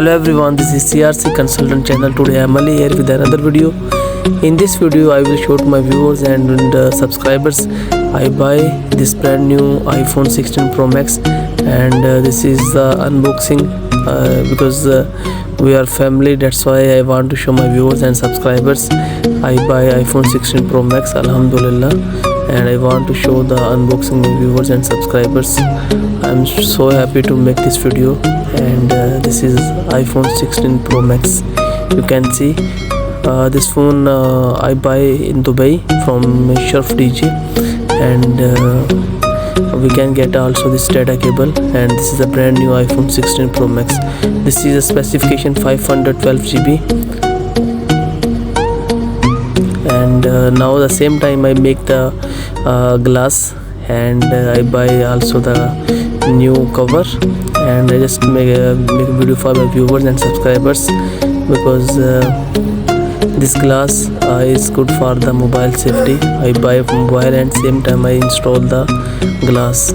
Hello everyone, this is CRC Consultant channel. Today I am Ali here with another video. In this video I will show to my viewers and subscribers I buy this brand new iPhone 16 Pro Max, and this is the unboxing because we are family, that's why I want to show my viewers and subscribers I buy iPhone 16 Pro Max, Alhamdulillah, and I want to show the unboxing to viewers and subscribers. I'm so happy to make this video, and this is iPhone 16 Pro Max. You can see this phone I buy in Dubai from Sharf DJ, and we can get also this data cable, and this is a brand new iPhone 16 Pro Max. This is a specification 512 GB, and now the same time I make the glass, and I buy also the new cover, and I just make a video for my viewers and subscribers because this glass is good for the mobile safety. I buy mobile and same time I install the glass.